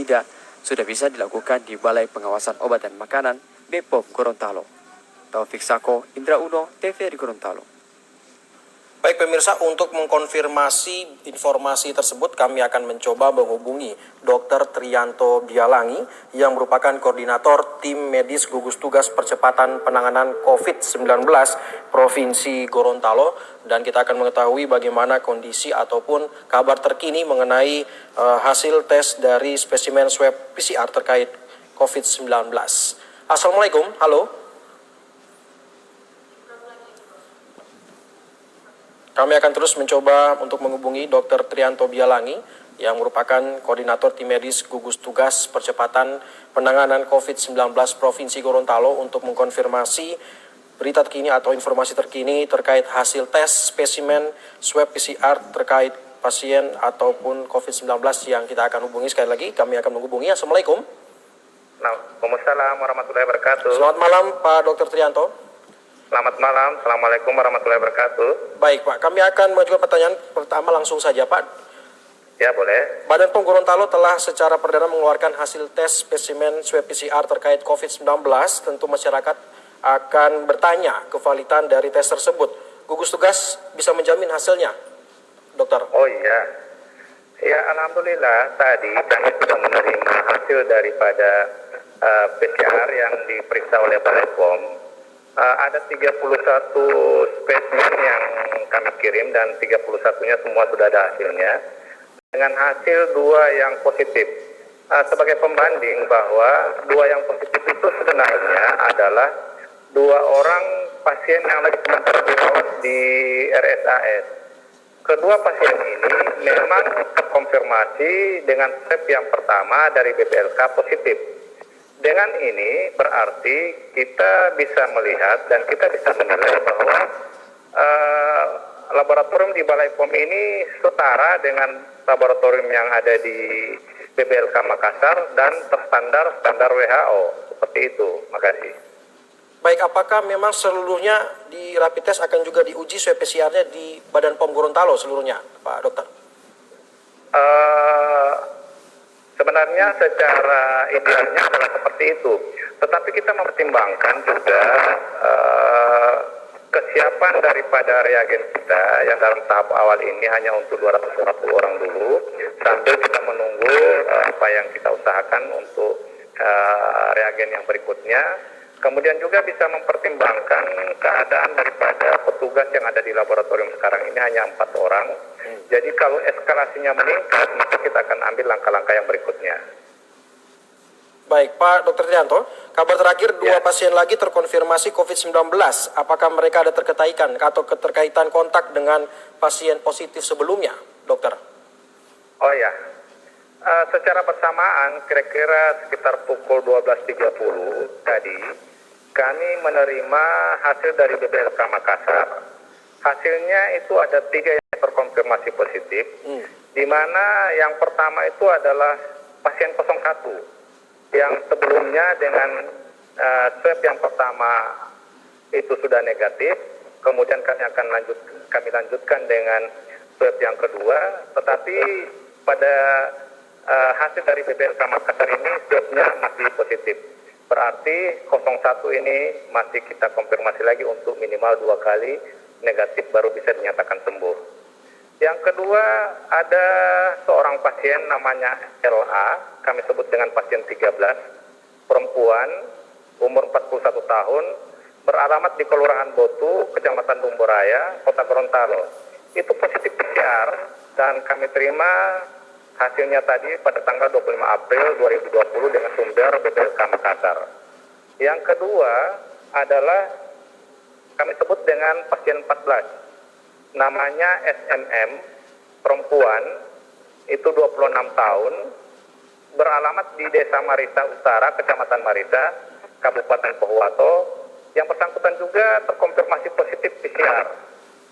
tidak sudah bisa dilakukan di Balai Pengawasan Obat dan Makanan BPOM Gorontalo. Taufik Sako, Indra Uno, TVRI Gorontalo. Baik pemirsa, untuk mengkonfirmasi informasi tersebut kami akan mencoba menghubungi Dr. Trianto Bialangi yang merupakan koordinator tim medis gugus tugas percepatan penanganan COVID-19 Provinsi Gorontalo, dan kita akan mengetahui bagaimana kondisi ataupun kabar terkini mengenai hasil tes dari spesimen swab PCR terkait COVID-19. Assalamualaikum, halo. Kami akan terus mencoba untuk menghubungi Dr. Trianto Bialangi yang merupakan koordinator tim medis gugus tugas percepatan penanganan COVID-19 Provinsi Gorontalo untuk mengkonfirmasi berita terkini atau informasi terkini terkait hasil tes spesimen swab PCR terkait pasien ataupun COVID-19 yang kita akan hubungi. Sekali lagi kami akan menghubungi. Assalamualaikum. Waalaikumsalam warahmatullahi wabarakatuh. Selamat malam Pak Dr. Trianto. Selamat malam, Assalamualaikum warahmatullahi wabarakatuh. Baik Pak, kami akan mengajukan pertanyaan pertama langsung saja Pak. Ya boleh. Badan POM Gorontalo telah secara perdana mengeluarkan hasil tes spesimen swab PCR terkait COVID-19. Tentu masyarakat akan bertanya kevalidan dari tes tersebut. Gugus tugas bisa menjamin hasilnya, dokter? Oh iya. Ya alhamdulillah tadi kami sudah menerima hasil daripada PCR yang diperiksa oleh Balai POM. Ada 31 spesimen yang kami kirim dan 31-nya semua sudah ada hasilnya. Dengan hasil 2 yang positif. Sebagai pembanding bahwa 2 yang positif itu sebenarnya adalah 2 orang pasien yang lagi sementara dirawat di RSAS. Kedua pasien ini memang terkonfirmasi dengan swab yang pertama dari BPLK positif. Dengan ini berarti kita bisa melihat dan kita bisa menilai bahwa laboratorium di Balai POM ini setara dengan laboratorium yang ada di BPLK Makassar dan terstandar standar WHO. Seperti itu. Makasih. Baik, apakah memang seluruhnya di rapid test akan juga diuji swab PCR-nya di Badan POM Gorontalo seluruhnya, Pak Dokter? Sebenarnya secara idealnya adalah seperti itu. Tetapi kita mempertimbangkan juga kesiapan daripada reagen kita yang dalam tahap awal ini hanya untuk 240 orang dulu, sambil kita menunggu apa yang kita usahakan untuk reagen yang berikutnya. Kemudian juga bisa mempertimbangkan keadaan daripada petugas yang ada di laboratorium sekarang ini hanya 4 orang. Jadi kalau eskalasinya meningkat, maka kita akan ambil langkah-langkah yang berikutnya. Baik, Pak Dr. Trianto, kabar terakhir 2 pasien lagi terkonfirmasi COVID-19. Apakah mereka ada terkaitan atau keterkaitan kontak dengan pasien positif sebelumnya, dokter? Oh ya, secara bersamaan kira-kira sekitar pukul 12.30 tadi, kami menerima hasil dari BPLK Makassar. Hasilnya itu ada 3 yang terkonfirmasi positif, di mana yang pertama itu adalah pasien 01 yang sebelumnya dengan swab yang pertama itu sudah negatif, kemudian kami lanjutkan dengan swab yang kedua, tetapi pada hasil dari BPLK Makassar ini swabnya masih positif. Berarti 01 ini masih kita konfirmasi lagi untuk minimal 2 kali negatif baru bisa dinyatakan sembuh. Yang kedua ada seorang pasien namanya LA, kami sebut dengan pasien 13, perempuan, umur 41 tahun, beralamat di Kelurahan Botu, Kecamatan Dumboraya, Kota Gorontalo. Itu positif PCR dan kami terima hasilnya tadi pada tanggal 25 April 2020 dengan sumber BPLK Makassar. Yang kedua adalah kami sebut dengan pasien 14. Namanya SMM, perempuan, itu 26 tahun, beralamat di Desa Marisa Utara, Kecamatan Marisa, Kabupaten Pohuwato. Yang bersangkutan juga terkonfirmasi positif PCR.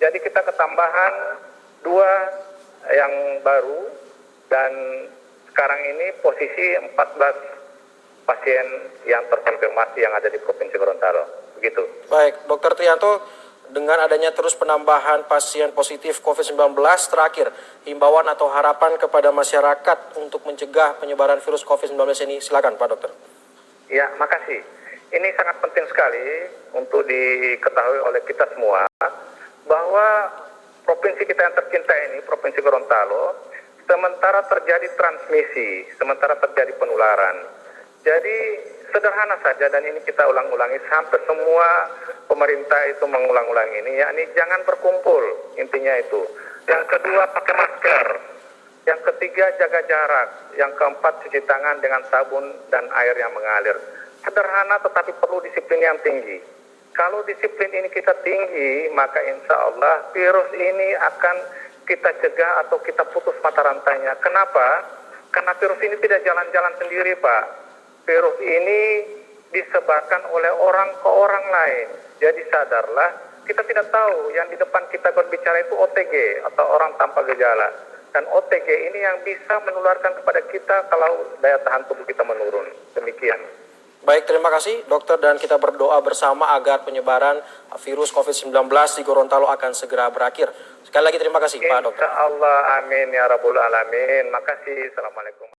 Jadi kita ketambahan 2 yang baru, dan sekarang ini posisi 14 pasien yang terkonfirmasi yang ada di Provinsi Gorontalo. Begitu. Baik, Dokter Trianto, dengan adanya terus penambahan pasien positif COVID-19 terakhir, himbauan atau harapan kepada masyarakat untuk mencegah penyebaran virus COVID-19 ini, silakan Pak Dokter. Ya, makasih. Ini sangat penting sekali untuk diketahui oleh kita semua bahwa provinsi kita yang tercinta ini, Provinsi Gorontalo, sementara terjadi transmisi, sementara terjadi penularan. Jadi sederhana saja, dan ini kita ulang-ulangi, hampir semua pemerintah itu mengulang-ulang ini, yakni jangan berkumpul, intinya itu. Yang kedua, pakai masker. Yang ketiga, jaga jarak. Yang keempat, cuci tangan dengan sabun dan air yang mengalir. Sederhana tetapi perlu disiplin yang tinggi. Kalau disiplin ini kita tinggi, maka insya Allah virus ini akan kita cegah atau kita putus mata rantainya. Kenapa? Karena virus ini tidak jalan-jalan sendiri, Pak. Virus ini disebarkan oleh orang ke orang lain. Jadi sadarlah, kita tidak tahu yang di depan kita berbicara itu OTG atau orang tanpa gejala. Dan OTG ini yang bisa menularkan kepada kita kalau daya tahan tubuh kita menurun. Demikian. Baik, terima kasih dokter, dan kita berdoa bersama agar penyebaran virus COVID-19 di Gorontalo akan segera berakhir. Sekali lagi terima kasih Pak Dokter. Insya Allah, amin ya Rabbul Alamin. Makasih. Assalamualaikum.